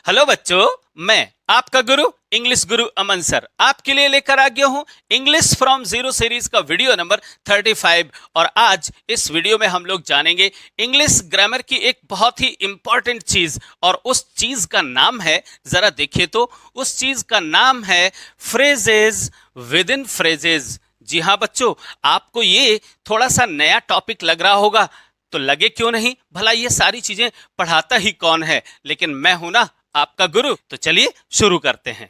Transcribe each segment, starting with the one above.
Hello बच्चों, मैं आपका गुरु इंग्लिश गुरु अमन सर आपके लिए लेकर आ गया हूं इंग्लिश फ्रॉम जीरो सीरीज का वीडियो नंबर 35। और आज इस वीडियो में हम लोग जानेंगे इंग्लिश ग्रामर की एक बहुत ही इंपॉर्टेंट चीज, और उस चीज का नाम है, जरा देखिए तो, उस चीज का नाम है फ्रेजेस विद इन फ्रेजेस। जी हाँ बच्चों, आपको ये थोड़ा सा नया टॉपिक लग रहा होगा, तो लगे क्यों नहीं, भला ये सारी चीजें पढ़ाता ही कौन है, लेकिन मैं हूं ना आपका गुरु। तो चलिए शुरू करते हैं।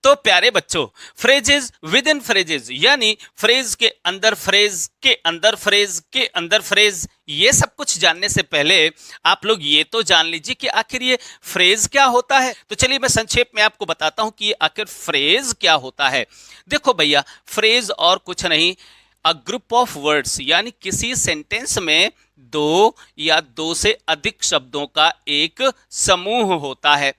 तो प्यारे बच्चों, फ्रेजेस विद इन फ्रेजेस यानी फ्रेज के अंदर फ्रेज के अंदर फ्रेज के अंदर फ्रेज, ये सब कुछ जानने से पहले आप लोग ये तो जान लीजिए कि आखिर ये फ्रेज क्या होता है। तो चलिए मैं संक्षेप में आपको बताता हूं कि ये आखिर फ्रेज क्या होता है। देखो भैया, फ्रेज और कुछ नहीं, अ ग्रुप ऑफ वर्ड्स यानी किसी सेंटेंस में दो या दो से अधिक शब्दों का एक समूह होता है।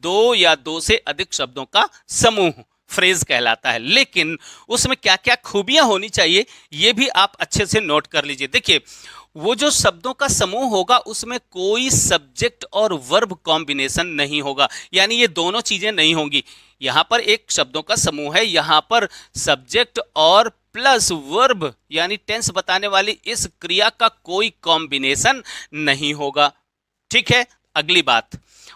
दो या दो से अधिक शब्दों का समूह फ्रेज कहलाता है। लेकिन उसमें क्या क्या खूबियां होनी चाहिए, यह भी आप अच्छे से नोट कर लीजिए। देखिए, वो जो शब्दों का समूह होगा उसमें कोई सब्जेक्ट और वर्ब कॉम्बिनेशन नहीं होगा, यानी ये दोनों चीजें नहीं होंगी। यहां पर एक शब्दों का समूह है, यहां पर सब्जेक्ट और प्लस वर्ब यानी टेंस बताने वाली इस क्रिया का कोई कॉम्बिनेशन नहीं होगा। ठीक है, अगली बात,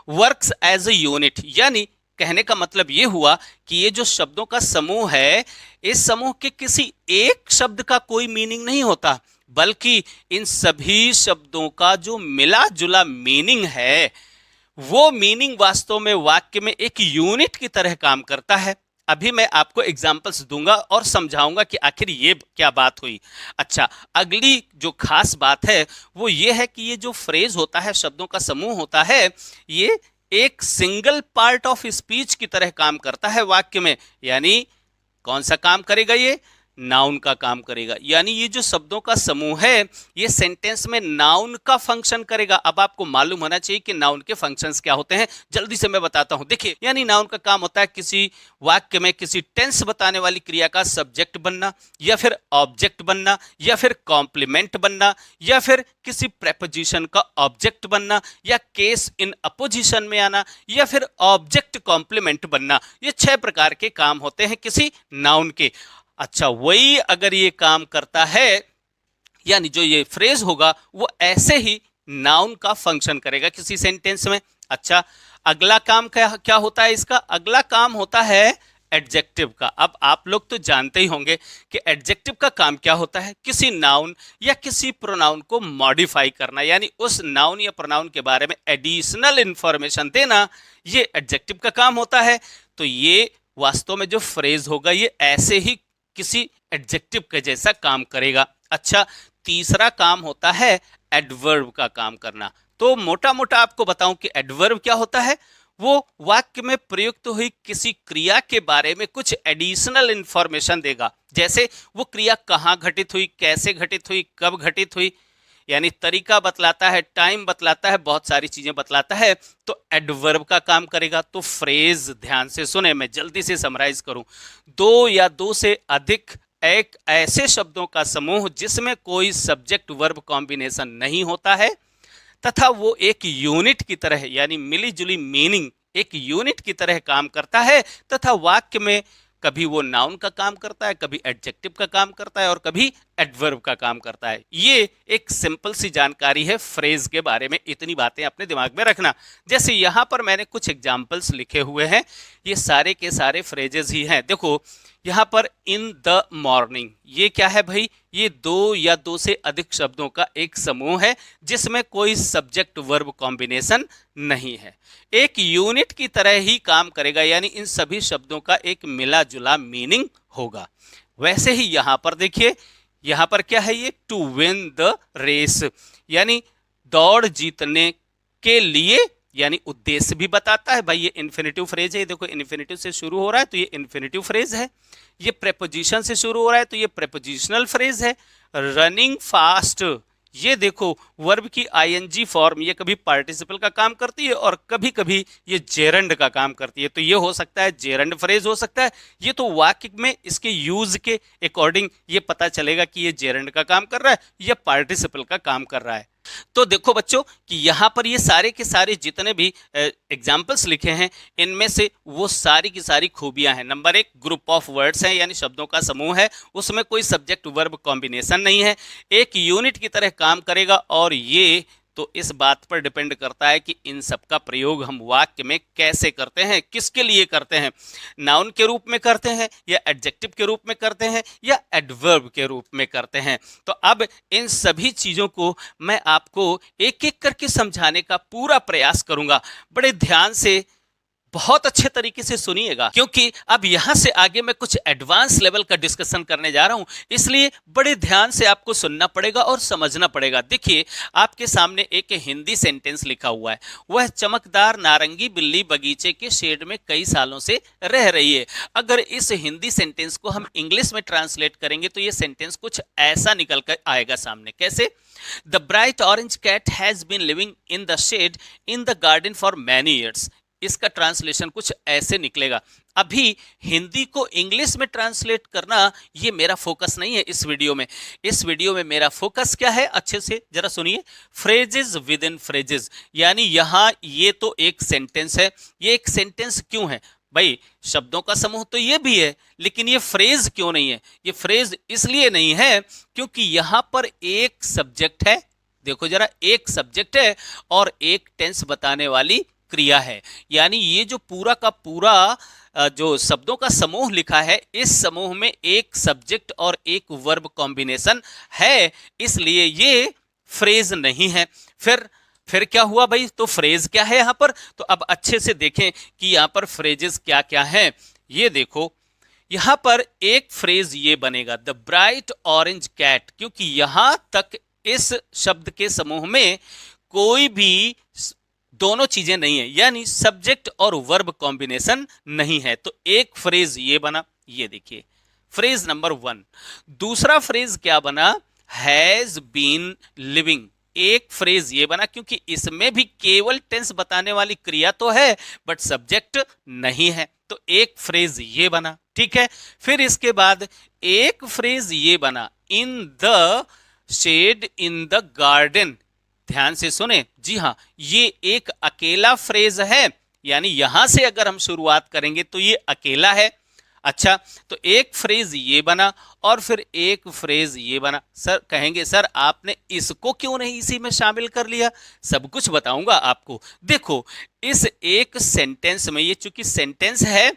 वर्क्स एज ए यूनिट, यानी कहने का मतलब यह हुआ कि ये जो शब्दों का समूह है, इस समूह के किसी एक शब्द का कोई मीनिंग नहीं होता, बल्कि इन सभी शब्दों का जो मिला जुला मीनिंग है, वो मीनिंग वास्तव में वाक्य में एक यूनिट की तरह काम करता है। अभी मैं आपको एग्जाम्पल्स दूंगा और समझाऊंगा कि आखिर ये क्या बात हुई। अच्छा, अगली जो खास बात है वो ये है कि ये जो फ्रेज होता है, शब्दों का समूह होता है, ये एक सिंगल पार्ट ऑफ स्पीच की तरह काम करता है वाक्य में। यानी कौन सा काम करेगा ये? नाउन का काम करेगा। यानी ये जो शब्दों का समूह है, ये सेंटेंस में नाउन का फंक्शन करेगा। अब आपको मालूम होना चाहिए कि नाउन के फंक्शंस क्या होते हैं, जल्दी से मैं बताता हूं। देखिए, यानी नाउन का काम होता है किसी वाक्य में किसी टेंस बताने वाली क्रिया का सब्जेक्ट बनना, या फिर ऑब्जेक्ट बनना, या फिर कॉम्प्लीमेंट बनना, या फिर किसी प्रेपोजिशन का ऑब्जेक्ट बनना, या केस इन अपोजिशन में आना, या फिर ऑब्जेक्ट कॉम्प्लीमेंट बनना। ये 6 प्रकार के काम होते हैं किसी नाउन के। अच्छा, वही अगर ये काम करता है, यानी जो ये फ्रेज होगा वो ऐसे ही नाउन का फंक्शन करेगा किसी सेंटेंस में। अच्छा, अगला काम क्या क्या होता है इसका? अगला काम होता है एडजेक्टिव का। अब आप लोग तो जानते ही होंगे कि एडजेक्टिव का काम क्या होता है, किसी नाउन या किसी प्रोनाउन को मॉडिफाई करना, यानी उस नाउन या प्रोनाउन के बारे में एडिशनल इंफॉर्मेशन देना, ये एडजेक्टिव का काम होता है। तो ये वास्तव में जो फ्रेज होगा ये ऐसे ही किसी एडजेक्टिव के जैसा काम करेगा। अच्छा, तीसरा काम होता है एडवर्ब का काम करना। तो मोटा मोटा आपको बताऊं कि एडवर्ब क्या होता है, वो वाक्य में प्रयुक्त हुई किसी क्रिया के बारे में कुछ एडिशनल इंफॉर्मेशन देगा। जैसे वो क्रिया कहाँ घटित हुई, कैसे घटित हुई, कब घटित हुई, यानी तरीका बतलाता है, टाइम बतलाता है, बहुत सारी चीजें बतलाता है। तो एडवर्ब का काम करेगा। तो फ्रेज ध्यान से सुने, मैं जल्दी से समराइज करूं। दो या दो से अधिक एक ऐसे शब्दों का समूह जिसमें कोई सब्जेक्ट वर्ब कॉम्बिनेशन नहीं होता है, तथा वो एक यूनिट की तरह, यानी मिली जुली मीनिंग एक यूनिट की तरह काम करता है, तथा वाक्य में कभी वो नाउन का काम करता है, कभी एडजेक्टिव का काम करता है, और कभी एडवर्ब का काम करता है। ये एक सिंपल सी जानकारी है फ्रेज के बारे में। इतनी बातें अपने दिमाग में रखना। जैसे यहां पर मैंने कुछ एग्जाम्पल्स लिखे हुए हैं, ये सारे के सारे फ्रेजेस ही हैं। देखो, यहां पर इन द मॉर्निंग, ये क्या है भाई? ये दो या दो से अधिक शब्दों का एक समूह है जिसमें कोई सब्जेक्ट वर्ब कॉम्बिनेशन नहीं है, एक यूनिट की तरह ही काम करेगा, यानी इन सभी शब्दों का एक मिला जुला मीनिंग होगा। वैसे ही यहां पर देखिए, यहां पर क्या है ये? टू विन द रेस, यानी दौड़ जीतने के लिए, यानी उद्देश्य भी बताता है। भाई ये इन्फिनेटिव फ्रेज है, देखो इन्फिनेटिव से शुरू हो रहा है तो ये इन्फिनेटिव फ्रेज है। ये प्रेपोजिशन से शुरू हो रहा है तो ये प्रेपोजिशनल फ्रेज है। रनिंग फास्ट, ये देखो वर्ब की आईएनजी फॉर्म, ये कभी पार्टिसिपल का काम करती है और कभी कभी ये जेरंड का काम करती है। तो ये हो सकता है जेरंड फ्रेज हो सकता है। ये तो वाक्य में इसके यूज के अकॉर्डिंग ये पता चलेगा कि ये जेरंड का काम कर रहा है या पार्टिसिपल का काम कर रहा है। तो देखो बच्चों कि यहाँ पर ये सारे के सारे जितने भी एग्जाम्पल्स लिखे हैं, इनमें से वो सारी की सारी खूबियां हैं। नंबर एक, ग्रुप ऑफ वर्ड्स है, यानी शब्दों का समूह है, उसमें कोई सब्जेक्ट वर्ब कॉम्बिनेशन नहीं है, एक यूनिट की तरह काम करेगा, और ये तो इस बात पर डिपेंड करता है कि इन सब का प्रयोग हम वाक्य में कैसे करते हैं, किसके लिए करते हैं, नाउन के रूप में करते हैं या एडजेक्टिव के रूप में करते हैं या एडवर्ब के रूप में करते हैं। तो अब इन सभी चीज़ों को मैं आपको एक एक करके समझाने का पूरा प्रयास करूंगा। बड़े ध्यान से, बहुत अच्छे तरीके से सुनिएगा, क्योंकि अब यहां से आगे मैं कुछ एडवांस लेवल का डिस्कशन करने जा रहा हूं, इसलिए बड़े ध्यान से आपको सुनना पड़ेगा और समझना पड़ेगा। देखिए, आपके सामने एक हिंदी सेंटेंस लिखा हुआ है, वह चमकदार नारंगी बिल्ली बगीचे के शेड में कई सालों से रह रही है। अगर इस हिंदी सेंटेंस को हम इंग्लिश में ट्रांसलेट करेंगे तो ये सेंटेंस कुछ ऐसा निकल कर आएगा सामने। कैसे? The bright orange cat has been living in the shed in the garden for many years. इसका ट्रांसलेशन कुछ ऐसे निकलेगा। अभी हिंदी को इंग्लिश में ट्रांसलेट करना ये मेरा फोकस नहीं है इस वीडियो में। इस वीडियो में मेरा फोकस क्या है, अच्छे से जरा सुनिए। फ्रेजेस विद इन फ्रेजेस, यानी यहां ये तो एक सेंटेंस है। ये एक सेंटेंस क्यों है भाई? शब्दों का समूह तो ये भी है, लेकिन ये फ्रेज क्यों नहीं है? ये फ्रेज इसलिए नहीं है क्योंकि यहां पर एक सब्जेक्ट है। देखो जरा, एक सब्जेक्ट है और एक टेंस बताने वाली क्रिया है। यानी ये जो पूरा का पूरा जो शब्दों का समूह लिखा है, इस समूह में एक सब्जेक्ट और एक वर्ब कॉम्बिनेशन है, इसलिए ये फ्रेज नहीं है। फिर क्या हुआ भाई? तो फ्रेज क्या है यहां पर? तो अब अच्छे से देखें कि यहां पर फ्रेजेस क्या क्या हैं। ये देखो, यहां पर एक फ्रेज ये बनेगा, द ब्राइट ऑरेंज कैट, क्योंकि यहां तक इस शब्द के समूह में कोई भी दोनों चीजें नहीं है, यानी सब्जेक्ट और वर्ब कॉम्बिनेशन नहीं है। तो एक फ्रेज ये बना, ये देखिए फ्रेज नंबर 1। दूसरा फ्रेज क्या बना? Has been living. एक फ्रेज ये बना क्योंकि इसमें भी केवल टेंस बताने वाली क्रिया तो है, बट सब्जेक्ट नहीं है, तो एक फ्रेज ये बना। ठीक है, फिर इसके बाद एक फ्रेज ये बना, in the shed in the garden. ध्यान से सुने, जी हां, ये एक अकेला फ्रेज है, यानी यहां से अगर हम शुरुआत करेंगे तो ये अकेला है। अच्छा, तो एक फ्रेज ये बना और फिर एक फ्रेज ये बना। सर कहेंगे, सर आपने इसको क्यों नहीं इसी में शामिल कर लिया? सब कुछ बताऊंगा आपको। देखो, इस एक सेंटेंस में, ये चूंकि सेंटेंस है,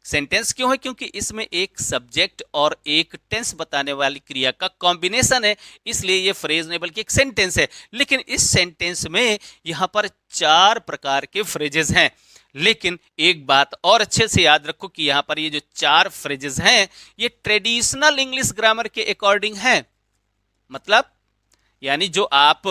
सेंटेंस क्यों है? क्योंकि इसमें एक सब्जेक्ट और एक टेंस बताने वाली क्रिया का कॉम्बिनेशन है, इसलिए ये फ्रेज नहीं बल्कि एक सेंटेंस है। लेकिन इस सेंटेंस में यहां पर 4 प्रकार के फ्रेजेस हैं। लेकिन एक बात और अच्छे से याद रखो कि यहां पर ये जो 4 फ्रेजेस हैं, ये ट्रेडिशनल इंग्लिश ग्रामर के अकॉर्डिंग हैं। मतलब यानी जो आप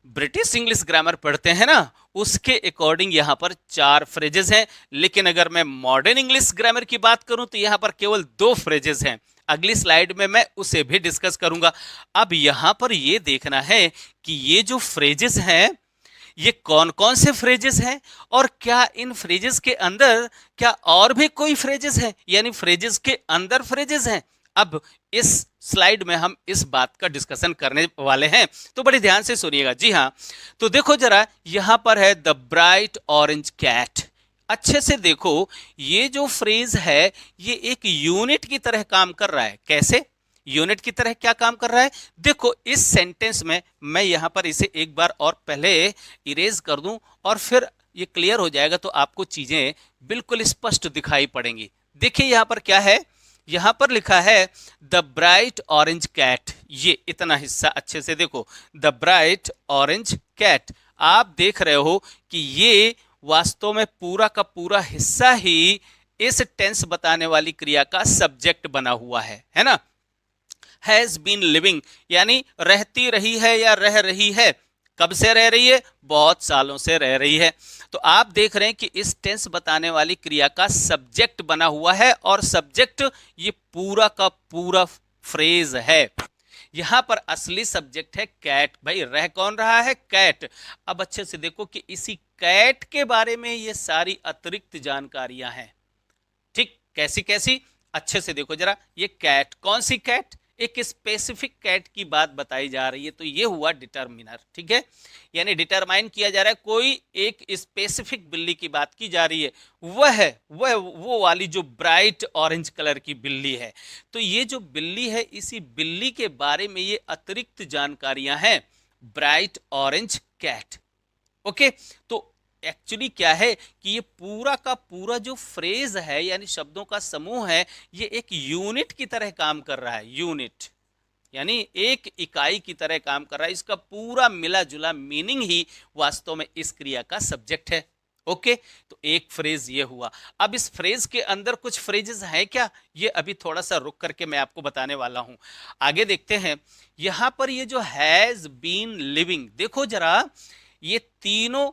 ब्रिटिश इंग्लिश ग्रामर पढ़ते हैं ना, उसके अकॉर्डिंग यहां पर 4 फ्रेजेस हैं। लेकिन अगर मैं मॉडर्न इंग्लिश ग्रामर की बात करूं तो यहां पर केवल 2 फ्रेजेस हैं। अगली स्लाइड में मैं उसे भी डिस्कस करूंगा। अब यहां पर यह देखना है कि ये जो फ्रेजेस हैं, ये कौन कौन से फ्रेजेस हैं, और क्या इन फ्रेजेस के अंदर क्या और भी कोई फ्रेजेस हैं, यानी फ्रेजेस के अंदर फ्रेजेस हैं। अब इस स्लाइड में हम इस बात का डिस्कशन करने वाले हैं, तो बड़े ध्यान से सुनिएगा। जी हां, तो देखो जरा, यहां पर है द ब्राइट ऑरेंज कैट। अच्छे से देखो, ये जो फ्रेज है ये एक यूनिट की तरह काम कर रहा है। कैसे यूनिट की तरह क्या काम कर रहा है? देखो, इस सेंटेंस में मैं यहां पर इसे एक बार और पहले इरेज कर दूं और फिर ये क्लियर हो जाएगा, तो आपको चीजें बिल्कुल स्पष्ट दिखाई पड़ेंगी। देखिए यहां पर क्या है, यहां पर लिखा है द ब्राइट ऑरेंज कैट। ये इतना हिस्सा अच्छे से देखो, द ब्राइट ऑरेंज कैट। आप देख रहे हो कि ये वास्तव में पूरा का पूरा हिस्सा ही इस टेंस बताने वाली क्रिया का सब्जेक्ट बना हुआ है ना। हैज बीन लिविंग यानी रहती रही है या रह रही है। कब से रह रही है? बहुत सालों से रह रही है। तो आप देख रहे हैं कि इस टेंस बताने वाली क्रिया का सब्जेक्ट बना हुआ है, और सब्जेक्ट ये पूरा का पूरा फ्रेज है। यहां पर असली सब्जेक्ट है कैट। भाई रह कौन रहा है? कैट। अब अच्छे से देखो कि इसी कैट के बारे में ये सारी अतिरिक्त जानकारियां हैं। ठीक, कैसी कैसी? अच्छे से देखो जरा, ये कैट कौन सी कैट? एक स्पेसिफिक कैट की बात बताई जा रही है, तो ये हुआ डिटर्मिनर, ठीक है। यानी डिटरमाइन किया जा रहा है, कोई एक स्पेसिफिक बिल्ली की बात की जा रही है, वह वो वाली जो ब्राइट ऑरेंज कलर की बिल्ली है। तो ये जो बिल्ली है, इसी बिल्ली के बारे में ये अतिरिक्त जानकारियां हैं, ब्राइट ऑरेंज कैट। ओके, तो एक्चुअली क्या है कि ये पूरा का पूरा जो फ्रेज है यानी शब्दों का समूह है, ये एक यूनिट की तरह काम कर रहा है। यूनिट यानी एक इकाई की तरह काम कर रहा है। इसका पूरा मिला जुला मीनिंग ही वास्तव में इस क्रिया का सब्जेक्ट है। ओके, तो एक फ्रेज ये हुआ। अब इस फ्रेज के अंदर कुछ फ्रेजेस हैं क्या, ये अभी थोड़ा सा रुक करके मैं आपको बताने वाला हूं। आगे देखते हैं। यहां पर ये जो हैज बीन लिविंग, देखो जरा, ये तीनों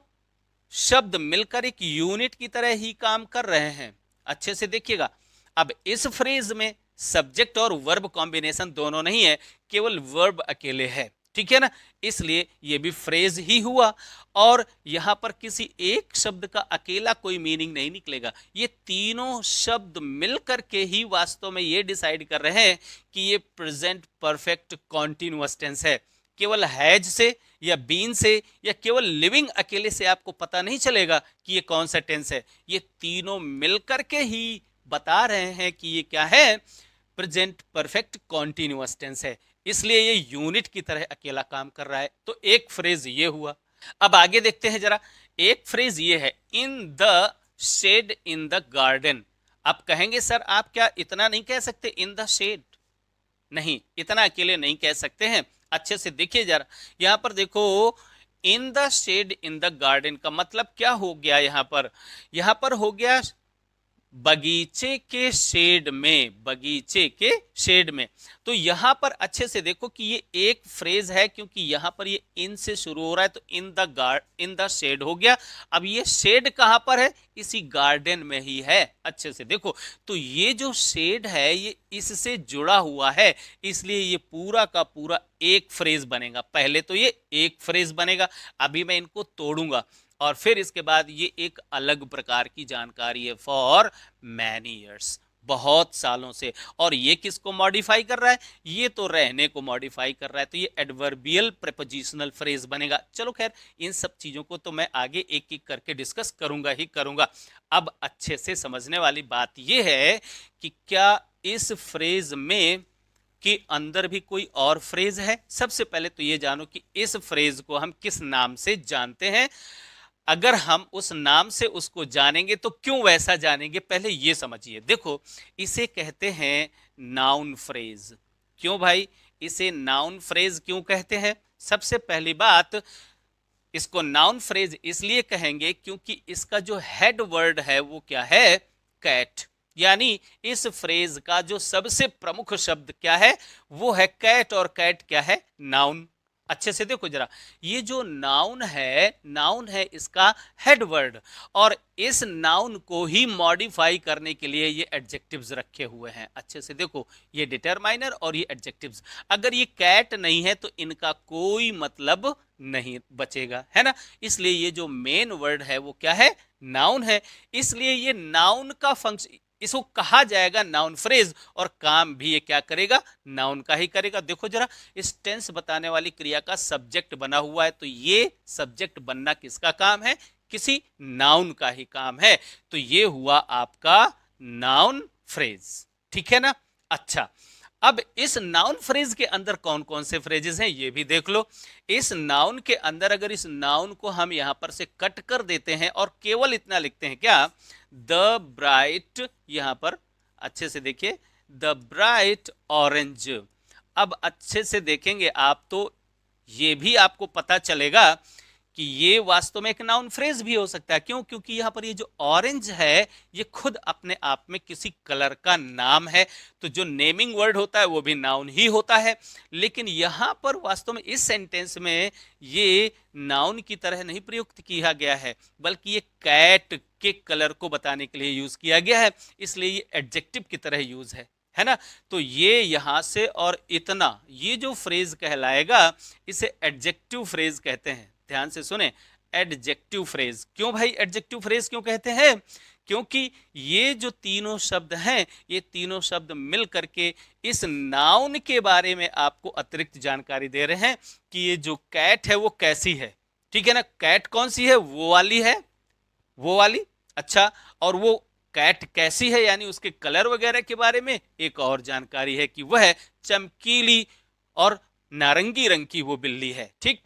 शब्द मिलकर एक यूनिट की तरह ही काम कर रहे हैं। अच्छे से देखिएगा। अब इस फ्रेज में सब्जेक्ट और वर्ब कॉम्बिनेशन दोनों नहीं है, केवल वर्ब अकेले है, ठीक है ना। इसलिए यह भी फ्रेज ही हुआ और यहां पर किसी एक शब्द का अकेला कोई मीनिंग नहीं निकलेगा। ये तीनों शब्द मिलकर के ही वास्तव में ये डिसाइड कर रहे हैं कि ये प्रेजेंट परफेक्ट कॉन्टिन्यूअस टेंस है। केवल हैज से या बीन से या केवल लिविंग अकेले से आपको पता नहीं चलेगा कि ये कौन सा टेंस है। ये तीनों मिलकर के ही बता रहे हैं कि ये क्या है, प्रेजेंट परफेक्ट कॉन्टिन्यूअस टेंस है। इसलिए ये यूनिट की तरह अकेला काम कर रहा है। तो एक फ्रेज ये हुआ। अब आगे देखते हैं जरा। एक फ्रेज ये है, in the shed in the garden. आप कहेंगे सर आप क्या इतना नहीं कह सकते, इन द शेड? नहीं, इतना अकेले नहीं कह सकते हैं। अच्छे से देखिए जरा, यहां पर देखो, in the shed in the garden का मतलब क्या हो गया। यहां पर हो गया बगीचे के शेड में, बगीचे के शेड में। तो यहां पर अच्छे से देखो कि ये एक फ्रेज है, क्योंकि यहां पर ये इन से शुरू हो रहा है, तो इन द शेड हो गया। अब ये शेड कहां पर है, इसी गार्डन में ही है। अच्छे से देखो, तो ये जो शेड है ये इससे जुड़ा हुआ है, इसलिए ये पूरा का पूरा एक फ्रेज बनेगा। पहले तो ये एक फ्रेज बनेगा, अभी मैं इनको तोड़ूंगा और फिर इसके बाद ये एक अलग प्रकार की जानकारी है। फॉर मैनी ईयर्स, बहुत सालों से। और ये किसको मॉडिफाई कर रहा है, ये तो रहने को मॉडिफाई कर रहा है, तो ये एडवर्बियल प्रेपोजिशनल फ्रेज बनेगा। चलो खैर, इन सब चीजों को तो मैं आगे एक एक करके डिस्कस करूंगा ही करूंगा। अब अच्छे से समझने वाली बात ये है कि क्या इस फ्रेज में के अंदर भी कोई और फ्रेज है। सबसे पहले तो ये जानो कि इस फ्रेज को हम किस नाम से जानते हैं। अगर हम उस नाम से उसको जानेंगे तो क्यों वैसा जानेंगे, पहले ये समझिए। देखो, इसे कहते हैं नाउन फ्रेज। क्यों भाई, इसे नाउन फ्रेज क्यों कहते हैं? सबसे पहली बात, इसको नाउन फ्रेज इसलिए कहेंगे क्योंकि इसका जो हेड वर्ड है वो क्या है, कैट। यानी इस फ्रेज का जो सबसे प्रमुख शब्द क्या है, वो है कैट। और कैट क्या है, नाउन। अच्छे से देखो जरा, ये जो नाउन है इसका हेड वर्ड, और इस नाउन को ही मॉडिफाई करने के लिए ये एडजेक्टिव्स रखे हुए हैं। अच्छे से देखो, ये डिटरमाइनर और ये एडजेक्टिव्स। अगर ये कैट नहीं है तो इनका कोई मतलब नहीं बचेगा, है ना। इसलिए ये जो मेन वर्ड है वो क्या है, नाउन है। इसलिए ये नाउन का फंक्शन, इसको कहा जाएगा नाउन फ्रेज, और काम भी ये क्या करेगा, नाउन का ही करेगा। देखो जरा, इस टेंस बताने वाली क्रिया का सब्जेक्ट बना हुआ है, तो ये सब्जेक्ट बनना किसका काम है, किसी नाउन का ही काम है। तो ये हुआ आपका नाउन फ्रेज, ठीक है ना। अच्छा, अब इस नाउन फ्रेज के अंदर कौन कौन से फ्रेजेस हैं ये भी देख लो। इस नाउन के अंदर अगर इस नाउन को हम यहां पर से कट कर देते हैं और केवल इतना लिखते हैं क्या, द ब्राइट, यहां पर अच्छे से देखिए, द ब्राइट ऑरेंज। अब अच्छे से देखेंगे आप तो ये भी आपको पता चलेगा कि ये वास्तव में एक नाउन फ्रेज भी हो सकता है। क्यों? क्योंकि यहां पर ये जो ऑरेंज है ये खुद अपने आप में किसी कलर का नाम है, तो जो नेमिंग वर्ड होता है वो भी नाउन ही होता है। लेकिन यहां पर वास्तव में इस सेंटेंस में ये नाउन की तरह नहीं प्रयुक्त किया गया है, बल्कि ये कैट के कलर को बताने के लिए यूज किया गया है, इसलिए ये एडजेक्टिव की तरह यूज है ना। तो ये यहां से और इतना, ये जो फ्रेज कहलाएगा इसे एडजेक्टिव फ्रेज कहते हैं। ध्यान से सुने, एडजेक्टिव फ्रेज। क्यों भाई एडजेक्टिव फ्रेज क्यों कहते हैं? क्योंकि ये जो तीनों शब्द हैं, ये तीनों शब्द मिल करके इस नाउन के बारे में आपको अतिरिक्त जानकारी दे रहे हैं कि ये जो कैट है वो कैसी है। ठीक है ना, कैट कौन सी है? वो वाली है, वो वाली। अच्छा, और वो कैट कैसी है यानी उसके कलर वगैरह के बारे में एक और जानकारी है कि वह चमकीली और नारंगी रंग की वो बिल्ली है। ठीक,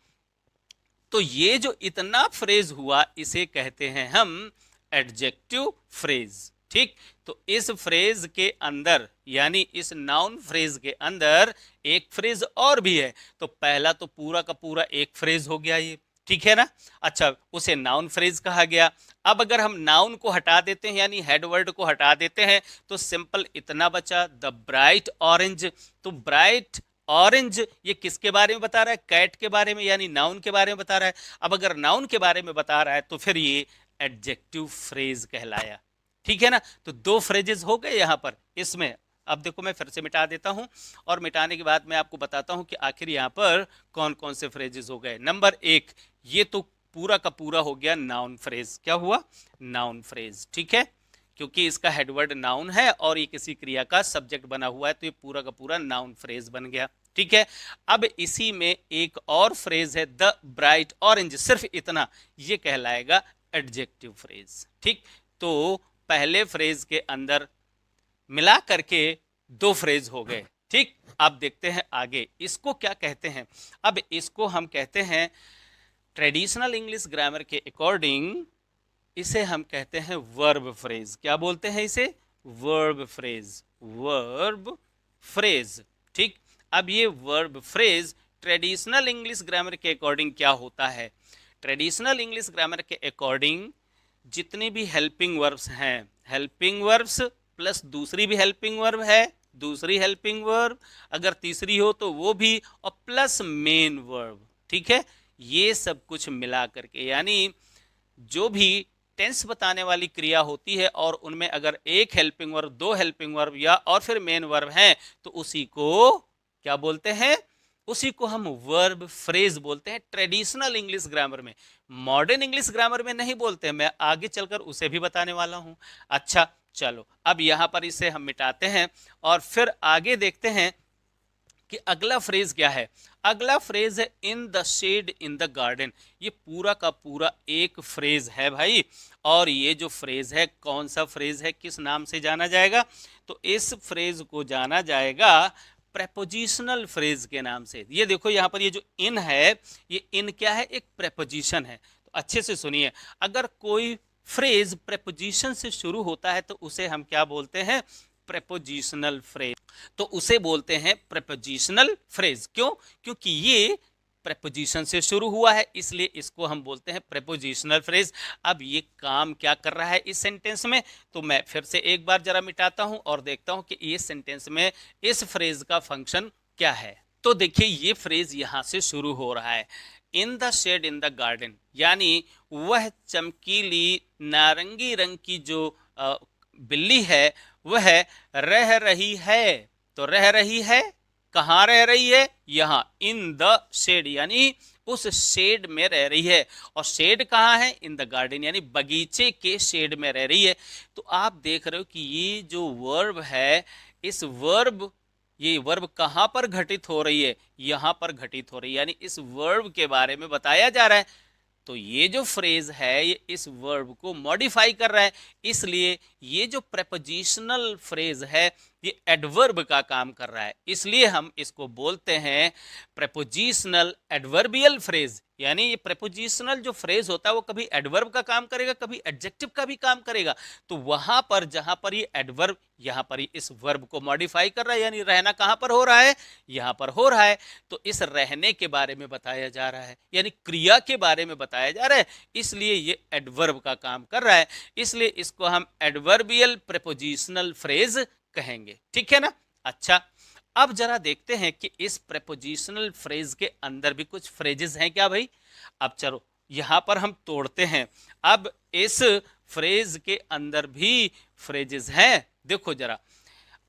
तो ये जो इतना फ्रेज हुआ इसे कहते हैं हम एडजेक्टिव फ्रेज। ठीक, तो इस फ्रेज के अंदर यानी इस नाउन फ्रेज के अंदर एक फ्रेज और भी है। तो पहला तो पूरा का पूरा एक फ्रेज हो गया ये, ठीक है ना। अच्छा, उसे नाउन फ्रेज कहा गया। अब अगर हम नाउन को हटा देते हैं यानी हेड वर्ड को हटा देते हैं तो सिंपल इतना बचा, द ब्राइट ऑरेंज। तो ब्राइट ऑरेंज ये किसके बारे में बता रहा है? कैट के बारे में यानी नाउन के बारे में बता रहा है। अब अगर नाउन के बारे में बता रहा है तो फिर ये एडजेक्टिव फ्रेज कहलाया। ठीक है ना, तो दो फ्रेजेस हो गए यहां पर इसमें। अब देखो मैं फिर से मिटा देता हूं और मिटाने के बाद मैं आपको बताता हूं कि आखिर यहां पर कौन कौन से फ्रेजेस हो गए। नंबर एक, ये तो पूरा का पूरा हो गया नाउन फ्रेज। क्या हुआ? Noun phrase. ठीक है, क्योंकि इसका हेडवर्ड नाउन है और ये किसी क्रिया का सब्जेक्ट बना हुआ है तो ये पूरा का पूरा नाउन फ्रेज बन गया। ठीक है, अब इसी में एक और फ्रेज है द ब्राइट ऑरेंज, सिर्फ इतना, ये कहलाएगा एडजेक्टिव फ्रेज। ठीक, तो पहले फ्रेज के अंदर मिला करके दो फ्रेज हो गए। ठीक, अब देखते हैं आगे इसको क्या कहते हैं। अब इसको हम कहते हैं ट्रेडिशनल इंग्लिश ग्रामर के अकॉर्डिंग इसे हम कहते हैं वर्ब फ्रेज। क्या बोलते हैं इसे? Verb phrase, verb phrase. ठीक, अब ये verb phrase traditional English grammar के अकॉर्डिंग क्या होता है? ट्रेडिशनल इंग्लिश ग्रामर के अकॉर्डिंग जितने भी हेल्पिंग वर्ब्स हैं, हेल्पिंग वर्ब्स प्लस दूसरी भी हेल्पिंग वर्ब है, दूसरी हेल्पिंग वर्ब, अगर तीसरी हो तो वो भी, और प्लस मेन वर्ब। ठीक है, ये सब कुछ मिला करके यानी जो भी टेंस बताने वाली क्रिया होती है और उनमें अगर एक हेल्पिंग वर्ब, दो हेल्पिंग वर्ब या और फिर मेन वर्ब हैं तो उसी को क्या बोलते हैं? उसी को हम वर्ब फ्रेज बोलते हैं ट्रेडिशनल इंग्लिश ग्रामर में। मॉडर्न इंग्लिश ग्रामर में नहीं बोलते हैं, मैं आगे चलकर उसे भी बताने वाला हूं। अच्छा चलो, अब यहां पर इसे हम मिटाते हैं और फिर आगे देखते हैं कि अगला फ्रेज क्या है। अगला फ्रेज है in the shed in the garden. ये पूरा का पूरा एक फ्रेज है भाई, और ये जो फ्रेज है कौन सा फ्रेज है, किस नाम से जाना जाएगा? तो इस फ्रेज को जाना जाएगा प्रेपोजिशनल फ्रेज के नाम से। ये देखो यहां पर ये जो इन है, ये इन क्या है? एक प्रेपोजिशन है। तो अच्छे से सुनिए, अगर कोई फ्रेज प्रेपोजिशन से शुरू होता है तो उसे हम क्या बोलते हैं? Prepositional phrase. तो उसे बोलते हैं प्रेपोजिशनल फ्रेज। क्यों? क्योंकि ये प्रेपोजिशन से शुरू हुआ है, इसलिए इसको हम बोलते हैं प्रेपोजिशनल फ्रेज। अब ये काम क्या कर रहा है इस सेंटेंस में? तो मैं फिर से एक बार जरा मिटाता हूं और देखता हूं कि इस सेंटेंस में इस फ्रेज का फंक्शन क्या है। तो देखिए ये फ्रेज यहां से शुरू हो रहा है, in the shed in the garden, यानी वह चमकीली नारंगी रंग की जो बिल्ली है वह रह रही है। तो रह रही है, कहां रह रही है? यहां इन द शेड, यानी उस शेड में रह रही है। और शेड कहां है? इन द गार्डन, यानी बगीचे के शेड में रह रही है। तो आप देख रहे हो कि ये जो वर्ब है, इस वर्ब, ये वर्ब कहां पर घटित हो रही है? यहां पर घटित हो रही है, यानी इस वर्ब के बारे में बताया जा रहा है। तो ये जो फ्रेज है ये इस वर्ब को मॉडिफाई कर रहा है, इसलिए ये जो प्रेपोजिशनल फ्रेज है ये एडवर्ब का काम कर रहा है, इसलिए हम इसको बोलते हैं प्रेपोजिशनल एडवर्बियल फ्रेज। यानी ये प्रेपोजिशनल जो फ्रेज होता है वो कभी एडवर्ब का काम करेगा, कभी एडजेक्टिव का भी काम करेगा। तो वहां पर जहां पर ये एडवर्ब, यहां पर ये इस वर्ब को मॉडिफाई कर रहा है, यानी रहना कहां पर हो रहा है? यहां पर हो रहा है। तो इस रहने के बारे में बताया जा रहा है, यानी क्रिया के बारे में बताया जा रहा है, इसलिए ये एडवर्ब का काम कर रहा है, इसलिए इसको हम एडवर्बियल प्रेपोजिशनल फ्रेज कहेंगे। ठीक है ना? अच्छा, अब जरा देखते हैं कि इस प्रेपोजिशनल फ्रेज के अंदर भी कुछ फ्रेजेस हैं क्या भाई? अब चलो यहां पर हम तोड़ते हैं। अब इस फ्रेज के अंदर भी फ्रेजेस हैं, देखो जरा।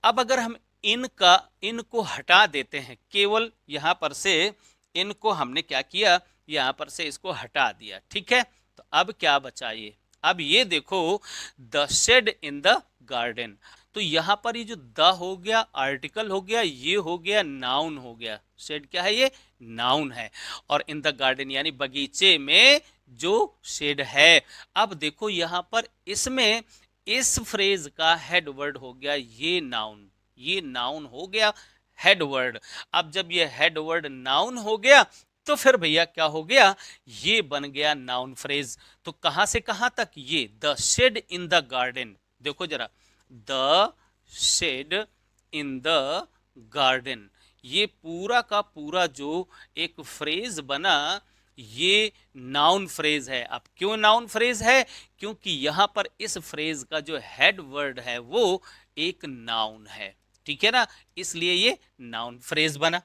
अब अगर हम इनको हटा देते हैं, केवल यहां पर से इनको हमने क्या किया? यहां पर से इसको हटा दिया, ठीक है। तो अब क्या बचा ये, अब ये देखो the shed in the garden. तो यहां पर ये जो द हो गया आर्टिकल हो गया, ये हो गया नाउन हो गया। शेड क्या है, ये नाउन है। और इन द गार्डन यानी बगीचे में जो शेड है। अब देखो यहां पर इसमें इस फ्रेज का हेड वर्ड हो गया ये नाउन, ये नाउन हो गया हेड वर्ड। अब जब ये हेड वर्ड नाउन हो गया तो फिर भैया क्या हो गया, ये बन गया नाउन फ्रेज। तो कहां से कहां तक, ये the shed in the garden, देखो जरा, the shed in the garden, ये पूरा का पूरा जो एक फ्रेज बना ये नाउन फ्रेज है। अब क्यों नाउन फ्रेज है, क्योंकि यहां पर इस फ्रेज का जो हेड वर्ड है वो एक नाउन है, ठीक है ना, इसलिए ये नाउन फ्रेज बना,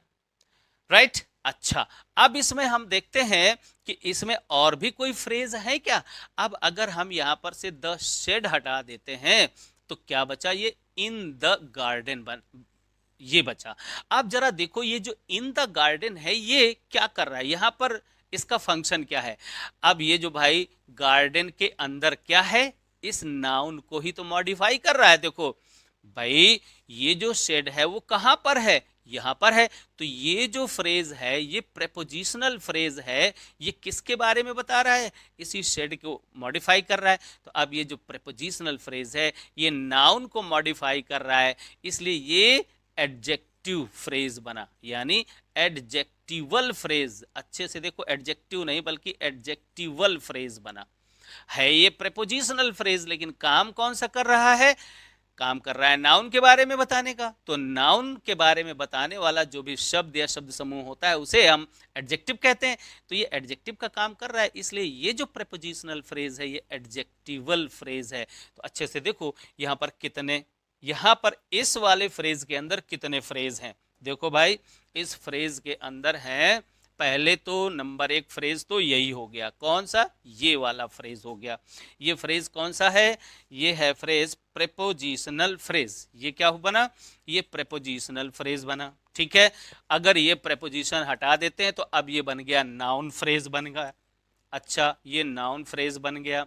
राइट। अच्छा, अब इसमें हम देखते हैं कि इसमें और भी कोई फ्रेज है क्या। अब अगर हम यहां पर से द शेड हटा देते हैं तो क्या बचा, ये इन द गार्डन ये बचा। अब जरा देखो ये जो इन द गार्डन है ये क्या कर रहा है, यहां पर इसका फंक्शन क्या है। अब ये जो भाई गार्डन के अंदर क्या है, इस नाउन को ही तो मॉडिफाई कर रहा है। देखो भाई ये जो शेड है वो कहां पर है, यहां पर है। तो ये जो फ्रेज है ये प्रेपोजिशनल फ्रेज है, ये किसके बारे में बता रहा है, इसी शेड को मॉडिफाई कर रहा है। तो अब ये जो प्रेपोजिशनल फ्रेज है ये नाउन को मॉडिफाई कर रहा है, इसलिए ये एडजेक्टिव फ्रेज बना, यानी एडजेक्टिवल फ्रेज। अच्छे से देखो, एडजेक्टिव नहीं बल्कि एडजेक्टिवल फ्रेज बना है। ये प्रेपोजिशनल फ्रेज लेकिन काम कौन सा कर रहा है, काम कर रहा है नाउन के बारे में बताने का। तो नाउन के बारे में बताने वाला जो भी शब्द या शब्द समूह होता है उसे हम एडजेक्टिव कहते हैं। तो ये एडजेक्टिव का काम कर रहा है, इसलिए ये जो प्रेपोजिशनल फ्रेज है ये एडजेक्टिवल फ्रेज है। तो अच्छे से देखो यहाँ पर कितने, यहाँ पर इस वाले फ्रेज के अंदर कितने फ्रेज हैं। देखो भाई इस फ्रेज के अंदर हैं, पहले तो नंबर एक फ्रेज तो यही हो गया, कौन सा, ये वाला फ्रेज हो गया। ये फ्रेज कौन सा है, ये है फ्रेज प्रेपोजिशनल फ्रेज। ये क्या बना, ये प्रेपोजिशनल फ्रेज बना, ठीक है। अगर ये प्रेपोजिशन हटा देते हैं तो अब ये बन गया नाउन फ्रेज बन गया। अच्छा, ये नाउन फ्रेज बन गया।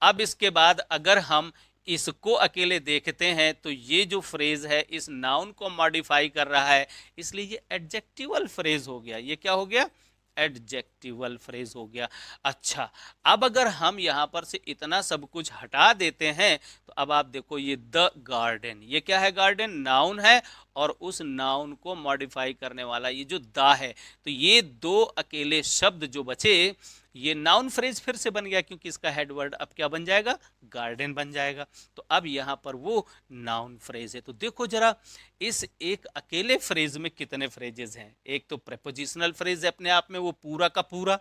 अब इसके बाद अगर हम इसको अकेले देखते हैं तो ये जो फ्रेज है इस नाउन को मॉडिफाई कर रहा है, इसलिए ये एडजेक्टिवल फ्रेज हो गया। ये क्या हो गया, एडजेक्टिवल फ्रेज हो गया। अच्छा, अब अगर हम यहां पर से इतना सब कुछ हटा देते हैं तो अब आप देखो ये द गार्डन, ये क्या है, गार्डन नाउन है और उस नाउन को मॉडिफाई करने वाला ये जो द है, तो ये दो अकेले शब्द जो बचे ये नाउन फ्रेज फिर से बन गया, क्योंकि इसका हेड वर्ड अब क्या बन जाएगा, गार्डन बन जाएगा। तो अब यहां पर वो नाउन फ्रेज है। तो देखो जरा इस एक अकेले फ्रेज में कितने फ्रेजेस हैं। एक तो प्रेपोजिशनल फ्रेज है अपने आप में, वो पूरा का पूरा,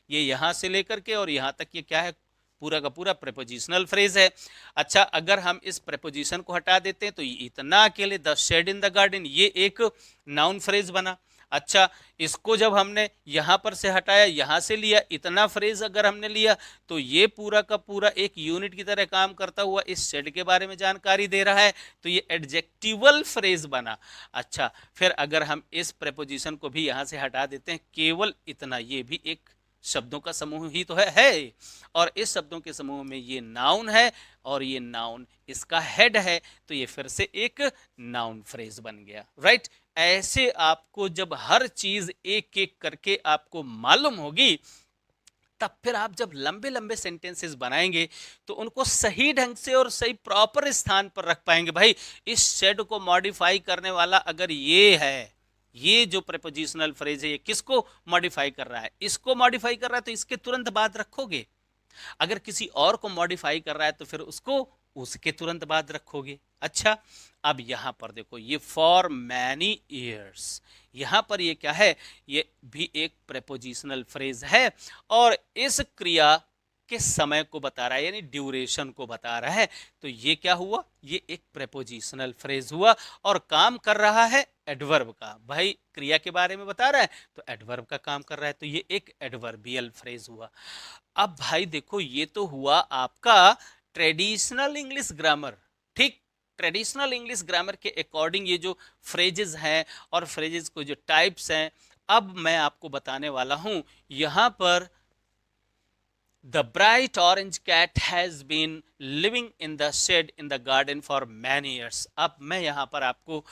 ये यहां से लेकर के और यहां तक ये क्या है, पूरा का पूरा प्रेपोजिशनल फ्रेज है। अच्छा, अगर हम इस प्रेपोजिशन को हटा देते हैं तो ये इतना अकेले the shed in the garden ये एक नाउन फ्रेज बना। अच्छा, इसको जब हमने यहां पर से हटाया, यहां से लिया, इतना फ्रेज अगर हमने लिया तो ये पूरा का पूरा एक यूनिट की तरह काम करता हुआ इस शेड के बारे में जानकारी दे रहा है, तो ये एडजेक्टिवल फ्रेज बना। अच्छा, फिर अगर हम इस प्रेपोजिशन को भी यहां से हटा देते हैं, केवल इतना, ये भी एक शब्दों का समूह ही तो है और इस शब्दों के समूह में ये नाउन है और ये नाउन इसका हेड है, तो ये फिर से एक नाउन फ्रेज बन गया, राइट। ऐसे आपको जब हर चीज एक एक करके आपको मालूम होगी, तब फिर आप जब लंबे लंबे सेंटेंसेस बनाएंगे तो उनको सही ढंग से और सही प्रॉपर स्थान पर रख पाएंगे। भाई इस शेड को मॉडिफाई करने वाला अगर ये है, ये जो प्रेपोजिशनल फ्रेज है ये किसको मॉडिफाई कर रहा है, इसको मॉडिफाई कर रहा है, तो इसके तुरंत बाद रखोगे। अगर किसी और को मॉडिफाई कर रहा है तो फिर उसको उसके तुरंत बाद रखोगे। अच्छा, अब यहां पर देखो ये फॉर मैनी ईयर्स, यहां पर ये क्या है, ये भी एक प्रेपोजिशनल फ्रेज है और इस क्रिया के समय को बता रहा है, यानी ड्यूरेशन को बता रहा है। तो ये क्या हुआ, ये एक प्रेपोजिशनल फ्रेज हुआ और काम कर रहा है एडवर्ब का। भाई क्रिया के बारे में बता रहा है तो एडवर्ब का काम कर रहा है, तो ये एक एडवर्बियल फ्रेज हुआ। अब भाई देखो ये तो हुआ आपका ट्रेडिशनल इंग्लिश ग्रामर, ठीक। ट्रेडिशनल इंग्लिश ग्रामर के अकॉर्डिंग ये जो फ्रेजेस हैं और फ्रेजेस को जो टाइप्स हैं अब मैं आपको बताने वाला हूं यहां पर The bright orange cat has been living in the shed in the garden for many years. अब मैं यहां पर आपको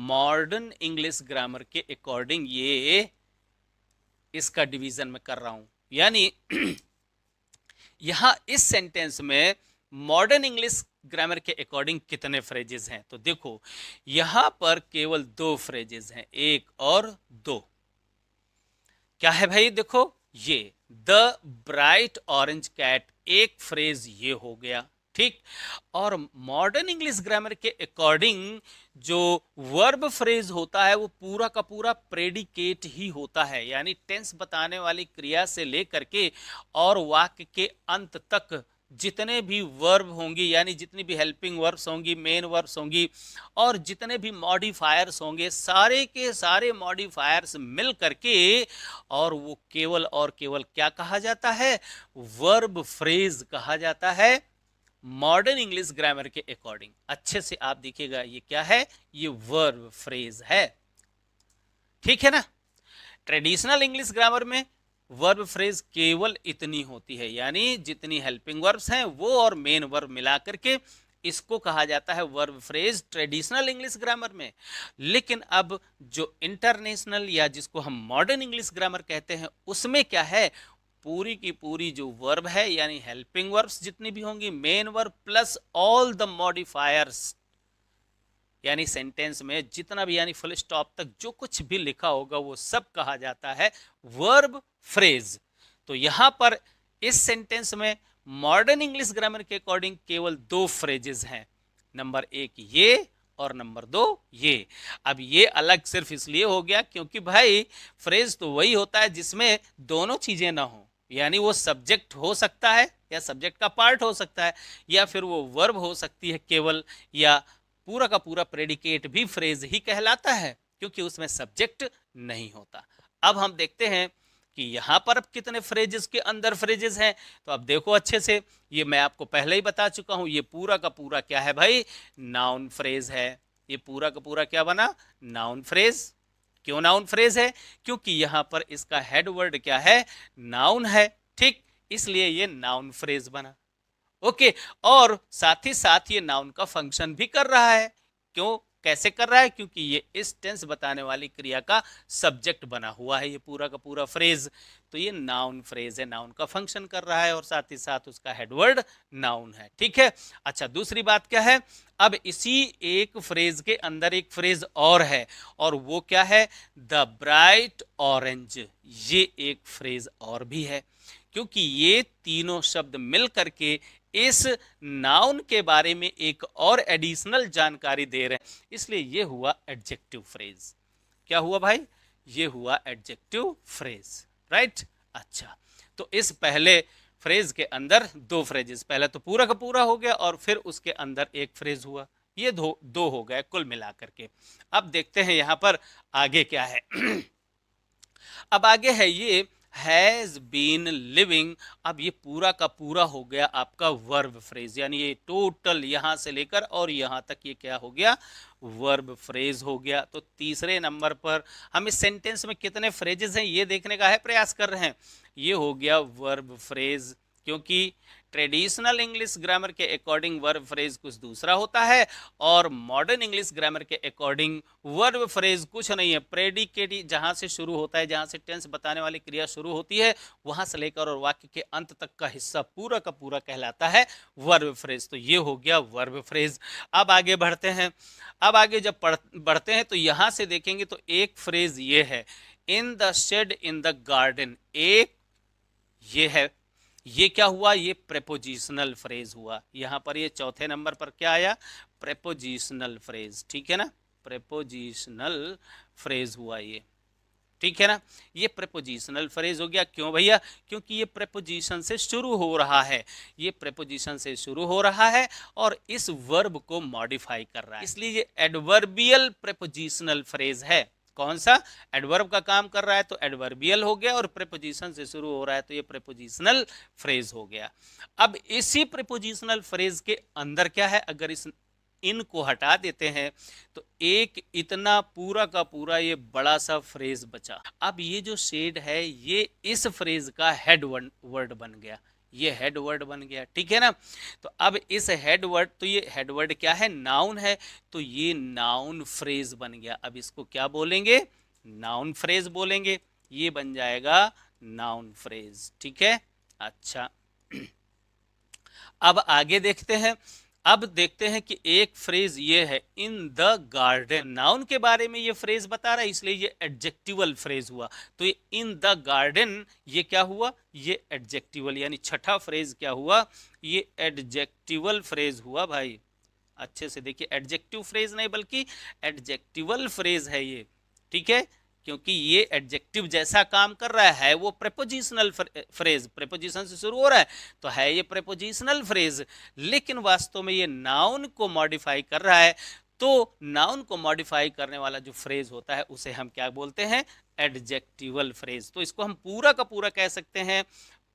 मॉडर्न इंग्लिश ग्रामर के अकॉर्डिंग ये इसका डिवीजन में कर रहा हूं, यानी यहां इस सेंटेंस में मॉडर्न इंग्लिश ग्रामर के अकॉर्डिंग कितने फ्रेजेस हैं, तो देखो यहां पर केवल 2 फ्रेजेस हैं, 1 और 2। क्या है भाई, देखो ये द ब्राइट ऑरेंज कैट एक फ्रेज ये हो गया, ठीक। और मॉडर्न इंग्लिश ग्रामर के अकॉर्डिंग जो वर्ब फ्रेज होता है वो पूरा का पूरा प्रेडिकेट ही होता है, यानी टेंस बताने वाली क्रिया से लेकर के और वाक्य के अंत तक जितने भी वर्ब होंगी, यानी जितनी भी हेल्पिंग वर्ब्स होंगी, मेन वर्ब्स होंगी और जितने भी मॉडिफायर्स होंगे, सारे के सारे मॉडिफायर्स मिल करके और वो केवल और केवल क्या कहा जाता है, वर्ब फ्रेज कहा जाता है मॉडर्न इंग्लिश ग्रामर के अकॉर्डिंग। अच्छे से आप देखिएगा ये क्या है, ये वर्ब फ्रेज है, ठीक है ना। ट्रेडिशनल इंग्लिश ग्रामर में वर्ब फ्रेज केवल इतनी होती है, यानी जितनी हेल्पिंग वर्ब्स हैं वो और मेन वर्ब मिला करके इसको कहा जाता है verb phrase traditional English grammar में। लेकिन अब जो इंटरनेशनल या जिसको हम मॉडर्न इंग्लिश ग्रामर कहते हैं उसमें क्या है, पूरी की पूरी जो वर्ब है यानी हेल्पिंग वर्ब्स जितनी भी होंगी, main verb plus all the modifiers, यानी सेंटेंस में जितना भी यानी फुल स्टॉप तक जो कुछ भी लिखा होगा वो सब कहा जाता है वर्ब फ्रेज। तो यहां पर इस सेंटेंस में मॉडर्न इंग्लिश ग्रामर के अकॉर्डिंग केवल 2 फ्रेजेस हैं, नंबर 1 ये और नंबर 2 ये। अब ये अलग सिर्फ इसलिए हो गया क्योंकि भाई फ्रेज तो वही होता है जिसमें दोनों चीजें ना हो, यानी वो सब्जेक्ट हो सकता है या सब्जेक्ट का पार्ट हो सकता है, या फिर वो वर्ब हो सकती है केवल, या पूरा का पूरा प्रेडिकेट भी फ्रेज ही कहलाता है क्योंकि उसमें सब्जेक्ट नहीं होता। अब हम देखते हैं कि यहां पर अब कितने फ्रेजेस के अंदर फ्रेजेस हैं, तो अब देखो अच्छे से, ये मैं आपको पहले ही बता चुका हूं, ये पूरा का पूरा क्या है भाई, नाउन फ्रेज है। ये पूरा का पूरा क्या बना, नाउन फ्रेज। क्यों नाउन फ्रेज है, क्योंकि यहां पर इसका हेड वर्ड क्या है, नाउन है, ठीक, इसलिए ये नाउन फ्रेज बना। ओके, और साथ ही साथ ये नाउन का फंक्शन भी कर रहा है। क्यों, कैसे कर रहा है, क्योंकि ये इस टेंस बताने वाली क्रिया का सब्जेक्ट बना हुआ है, ये पूरा का पूरा फ्रेज, तो ये नाउन फ्रेज है, नाउन का फंक्शन कर रहा है और साथ ही साथ उसका हेडवर्ड नाउन है, ठीक है। अच्छा, दूसरी बात क्या है, अब इसी एक फ्रेज के अंदर एक फ्रेज और है, और वो क्या है, द ब्राइट ऑरेंज, ये एक फ्रेज और भी है, क्योंकि ये तीनों शब्द मिल करके इस नाउन के बारे में एक और एडिशनल जानकारी दे रहे हैं, इसलिए ये हुआ एडजेक्टिव फ्रेज। क्या हुआ भाई, ये हुआ एडजेक्टिव फ्रेज, राइट। अच्छा, तो इस पहले फ्रेज के अंदर 2 फ्रेजेस, पहले तो पूरा का पूरा हो गया और फिर उसके अंदर एक फ्रेज हुआ, ये दो हो गए कुल मिलाकर के। अब देखते हैं यहां पर आगे क्या है। अब आगे है ये हैज बीन लिविंग। अब ये पूरा का पूरा हो गया आपका वर्ब फ्रेज, यानी ये टोटल यहां से लेकर और यहां तक ये क्या हो गया, वर्ब फ्रेज हो गया। तो तीसरे नंबर पर हम इस सेंटेंस में कितने फ्रेजेस हैं ये देखने का है प्रयास कर रहे हैं। ये हो गया वर्ब फ्रेज, क्योंकि ट्रेडिशनल इंग्लिश ग्रामर के अकॉर्डिंग वर्ब फ्रेज कुछ दूसरा होता है और मॉडर्न इंग्लिश ग्रामर के अकॉर्डिंग वर्ब फ्रेज कुछ नहीं है, प्रेडिकेट जहां से शुरू होता है, जहां से टेंस बताने वाली क्रिया शुरू होती है, वहां से लेकर और वाक्य के अंत तक का हिस्सा पूरा का पूरा कहलाता है वर्ब फ्रेज। तो ये हो गया वर्ब फ्रेज। अब आगे बढ़ते हैं। अब आगे जब बढ़ते हैं तो यहां से देखेंगे तो एक फ्रेज ये है, in the shed in the garden, एक ये है, ये क्या हुआ, ये प्रेपोजिशनल फ्रेज हुआ। यहां पर ये चौथे नंबर पर क्या आया, प्रेपोजिशनल फ्रेज, ठीक है ना, प्रेपोजिशनल फ्रेज हुआ ये, ठीक है ना, ये प्रेपोजिशनल फ्रेज हो गया। क्यों भैया, क्योंकि ये प्रेपोजिशन से शुरू हो रहा है, ये प्रेपोजिशन से शुरू हो रहा है और इस वर्ब को मॉडिफाई कर रहा है, इसलिए ये एडवर्बियल प्रेपोजिशनल फ्रेज है। कौन सा, एडवर्ब का काम कर रहा है तो एडवर्बियल हो गया, और प्रेपोजिशन से शुरू हो रहा है तो ये प्रेपोजिशनल फ्रेज हो गया। अब इसी प्रेपोजिशनल फ्रेज के अंदर क्या है, अगर इस इन को हटा देते हैं तो एक इतना पूरा का पूरा ये बड़ा सा फ्रेज बचा। अब ये जो शेड है ये इस फ्रेज का हेड वर्ड बन गया, ये हेड वर्ड बन गया, ठीक है ना। तो अब इस हेड वर्ड, तो ये हेड वर्ड क्या है, नाउन है, तो ये नाउन फ्रेज बन गया। अब इसको क्या बोलेंगे, नाउन फ्रेज बोलेंगे, ये बन जाएगा नाउन फ्रेज, ठीक है। अच्छा अब आगे देखते हैं। अब देखते हैं कि एक फ्रेज ये है इन द गार्डन, नाउन के बारे में ये फ्रेज बता रहा है इसलिए ये एडजेक्टिवल फ्रेज हुआ। तो ये इन द गार्डन ये क्या हुआ, ये एडजेक्टिवल, यानी छठा फ्रेज क्या हुआ, ये एडजेक्टिवल फ्रेज हुआ भाई। अच्छे से देखिए, एडजेक्टिव फ्रेज नहीं बल्कि एडजेक्टिवल फ्रेज है ये, ठीक है, क्योंकि ये एडजेक्टिव जैसा काम कर रहा है, वो प्रेपोजिशनल फ्रेज, प्रेपोजिशन से शुरू हो रहा है तो है ये प्रेपोजिशनल फ्रेज, लेकिन वास्तव में ये नाउन को मॉडिफाई कर रहा है। तो नाउन को मॉडिफाई करने वाला जो फ्रेज होता है उसे हम क्या बोलते हैं, एडजेक्टिवल फ्रेज। तो इसको हम पूरा का पूरा कह सकते हैं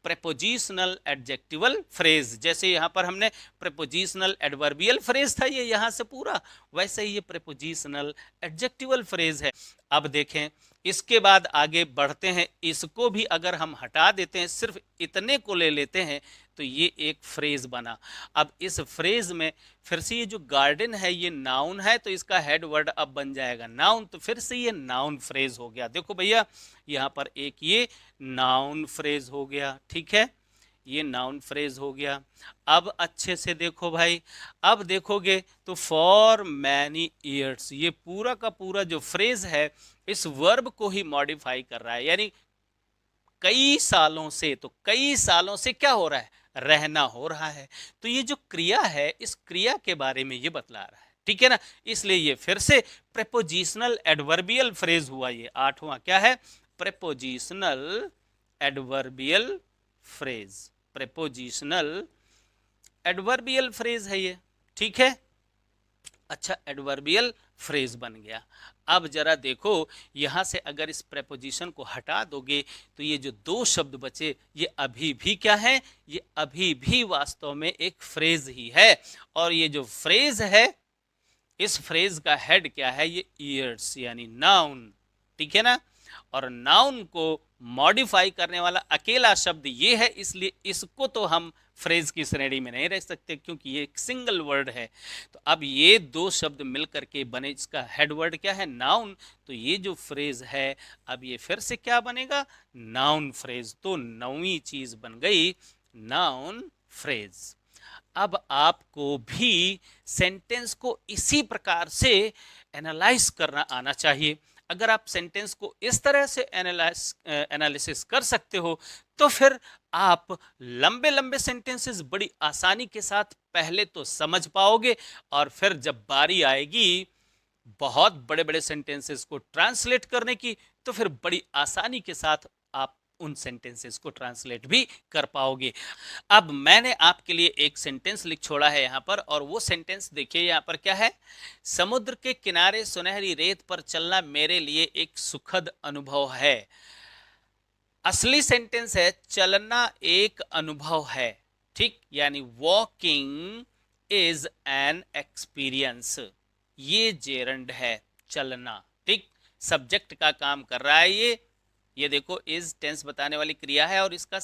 प्रेपोजिशनल एडजेक्टिवल फ्रेज। जैसे यहां पर हमने प्रेपोजिशनल एडवर्बियल फ्रेज था ये यहां से पूरा, वैसे ही ये प्रेपोजिशनल एडजेक्टिवल फ्रेज है। अब देखें इसके बाद आगे बढ़ते हैं, इसको भी अगर हम हटा देते हैं, सिर्फ इतने को ले लेते हैं तो ये एक फ्रेज बना। अब इस फ्रेज में फिर से ये जो गार्डन है ये नाउन है तो इसका हेड वर्ड अब बन जाएगा नाउन, तो फिर से ये नाउन फ्रेज हो गया। देखो भैया यहां पर एक ये नाउन फ्रेज हो गया, ठीक है, ये नाउन फ्रेज हो गया। अब अच्छे से देखो भाई, अब देखोगे तो फॉर मैनी ईयर्स, ये पूरा का पूरा जो फ्रेज है इस वर्ब को ही मॉडिफाई कर रहा है, यानी कई सालों से, तो कई सालों से क्या हो रहा है, रहना हो रहा है। तो ये जो क्रिया है इस क्रिया के बारे में ये बतला रहा है, ठीक है ना, इसलिए ये फिर से प्रेपोजिशनल एडवर्बियल फ्रेज हुआ। ये आठवां क्या है, prepositional adverbial phrase, prepositional adverbial phrase है ये, ठीक है। अच्छा एडवर्बियल फ्रेज बन गया। अब जरा देखो यहां से अगर इस प्रेपोजिशन को हटा दोगे तो ये जो दो शब्द बचे ये अभी भी क्या है, ये अभी भी वास्तव में एक फ्रेज ही है। और ये जो फ्रेज है इस फ्रेज का हेड क्या है, ये ईयर्स यानी नाउन, ठीक है ना। और नाउन को मॉडिफाई करने वाला अकेला शब्द ये है, इसलिए इसको तो हम फ्रेज की श्रेणी में नहीं रह सकते क्योंकि ये एक सिंगल वर्ड है। तो अब ये दो शब्द मिलकर के बने, इसका हेड वर्ड क्या है, नाउन, तो ये जो फ्रेज है अब ये फिर से क्या बनेगा, नाउन फ्रेज। तो नौवीं चीज बन गई नाउन फ्रेज। अब आपको भी सेंटेंस को इसी प्रकार से एनालाइज करना आना चाहिए। अगर आप सेंटेंस को इस तरह से एनालिसिस कर सकते हो तो फिर आप लंबे लंबे सेंटेंसेस बड़ी आसानी के साथ पहले तो समझ पाओगे और फिर जब बारी आएगी बहुत बड़े बड़े सेंटेंसेस को ट्रांसलेट करने की तो फिर बड़ी आसानी के साथ आप उन सेंटेंसेस को ट्रांसलेट भी कर पाओगे। अब मैंने आपके लिए एक सेंटेंस लिख छोड़ा है यहाँ पर, और वो सेंटेंस देखिए यहाँ पर क्या है, समुद्र के किनारे सुनहरी रेत पर चलना मेरे लिए एक सुखद अनुभव है। असली सेंटेंस है चलना एक अनुभव है, ठीक, यानी वॉकिंग इज एन एक्सपीरियंस। ये जेरंड है चलना, ठीक, सब्जेक्ट का काम कर रहा है ये देखो इज टेंस बताने वाली क्रिया है और इसका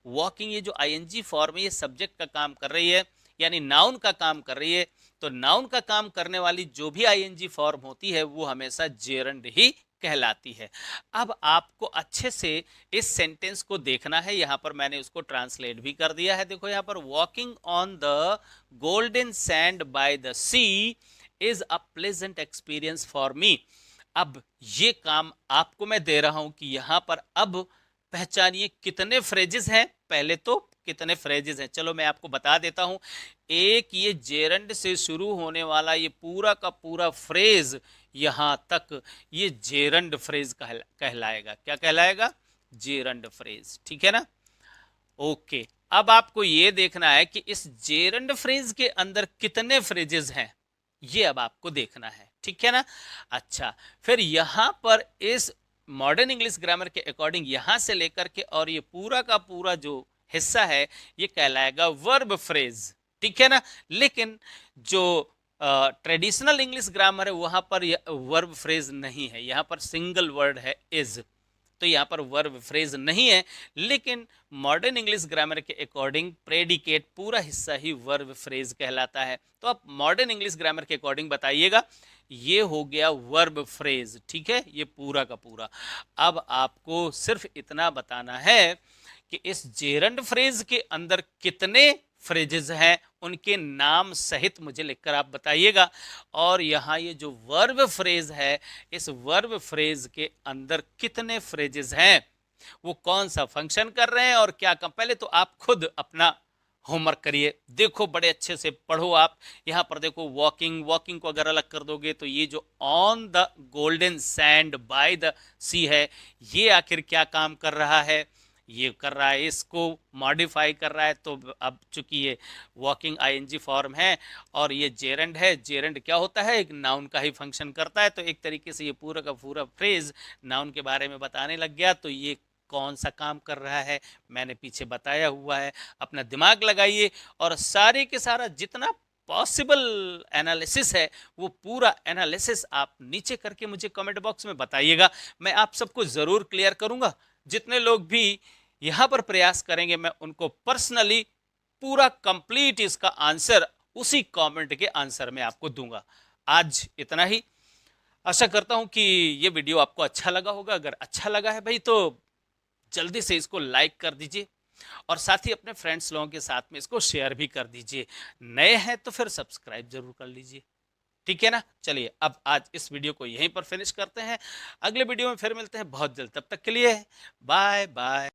वॉकिंग ये जो आईएनजी फॉर्म है ये सब्जेक्ट का काम कर रही है, यानी नाउन का काम कर रही है। तो नाउन का काम करने वाली जो भी आईएनजी फॉर्म होती है वो हमेशा जेरंड ही कहलाती है। अब आपको अच्छे से इस सेंटेंस को देखना है, यहाँ पर मैंने उसको ट्रांसलेट भी कर दिया है। देखो यहाँ पर walking on the golden sand by the sea is a pleasant experience for me. अब ये काम आपको मैं दे रहा हूं कि यहां पर अब पहचानिए कितने फ्रेजेस हैं, पहले तो कितने फ्रेजेस हैं, चलो मैं आपको बता देता हूं। एक ये जेरंड से शुरू होने वाला ये पूरा का पूरा फ्रेज यहां तक ये जेरंड फ्रेज कहलाएगा। क्या कहलाएगा, जेरंड फ्रेज, ठीक है ना। ओके, अब आपको ये देखना है कि इस जेरंड फ्रेज के अंदर कितने फ्रेजेस हैं, ये अब आपको देखना है, ठीक है ना। अच्छा, फिर यहां पर इस मॉडर्न इंग्लिश ग्रामर के अकॉर्डिंग यहां से लेकर के और ये पूरा का पूरा जो हिस्सा है ये कहलाएगा वर्ब फ्रेज, ठीक है ना। लेकिन जो ट्रेडिशनल इंग्लिश ग्रामर है वहां पर वर्ब फ्रेज नहीं है, यहाँ पर सिंगल वर्ड है इज, तो यहाँ पर वर्ब फ्रेज नहीं है। लेकिन मॉडर्न इंग्लिश ग्रामर के अकॉर्डिंग प्रेडिकेट पूरा हिस्सा ही वर्ब फ्रेज कहलाता है। तो आप मॉडर्न इंग्लिश ग्रामर के अकॉर्डिंग बताइएगा, ये हो गया वर्ब फ्रेज, ठीक है, ये पूरा का पूरा। अब आपको सिर्फ इतना बताना है कि इस जेरंड फ्रेज के अंदर कितने फ्रेजेस हैं, उनके नाम सहित मुझे लिखकर आप बताइएगा। और यहाँ ये जो वर्ब फ्रेज है, इस वर्ब फ्रेज के अंदर कितने फ्रेजेस हैं, वो कौन सा फंक्शन कर रहे हैं और क्या काम। पहले तो आप खुद अपना होमवर्क करिए, देखो बड़े अच्छे से पढ़ो आप। यहाँ पर देखो वॉकिंग, वॉकिंग को अगर अलग कर दोगे तो ये जो on the golden sand by the sea है, ये आखिर क्या काम कर रहा है, ये कर रहा है इसको मॉडिफाई कर रहा है। तो अब चूंकि ये वॉकिंग आईएनजी फॉर्म है और ये जेरंड है, जेरंड क्या होता है, एक नाउन का ही फंक्शन करता है। तो एक तरीके से ये पूरा का पूरा फ्रेज नाउन के बारे में बताने लग गया। तो ये कौन सा काम कर रहा है मैंने पीछे बताया हुआ है, अपना दिमाग लगाइए और सारे के सारा जितना पॉसिबल एनालिसिस है वो पूरा एनालिसिस आप नीचे करके मुझे कमेंट बॉक्स में बताइएगा। मैं आप सबको ज़रूर क्लियर करूंगा। जितने लोग भी यहाँ पर प्रयास करेंगे मैं उनको पर्सनली पूरा कंप्लीट इसका आंसर उसी कमेंट के आंसर में आपको दूंगा। आज इतना ही। आशा करता हूं कि ये वीडियो आपको अच्छा लगा होगा। अगर अच्छा लगा है भाई तो जल्दी से इसको लाइक कर दीजिए और साथ ही अपने फ्रेंड्स लोगों के साथ में इसको शेयर भी कर दीजिए। नए हैं तो फिर सब्सक्राइब जरूर कर लीजिए, ठीक है ना। चलिए अब आज इस वीडियो को यहीं पर फिनिश करते हैं, अगले वीडियो में फिर मिलते हैं बहुत जल्द। तब तक के लिए बाय बाय।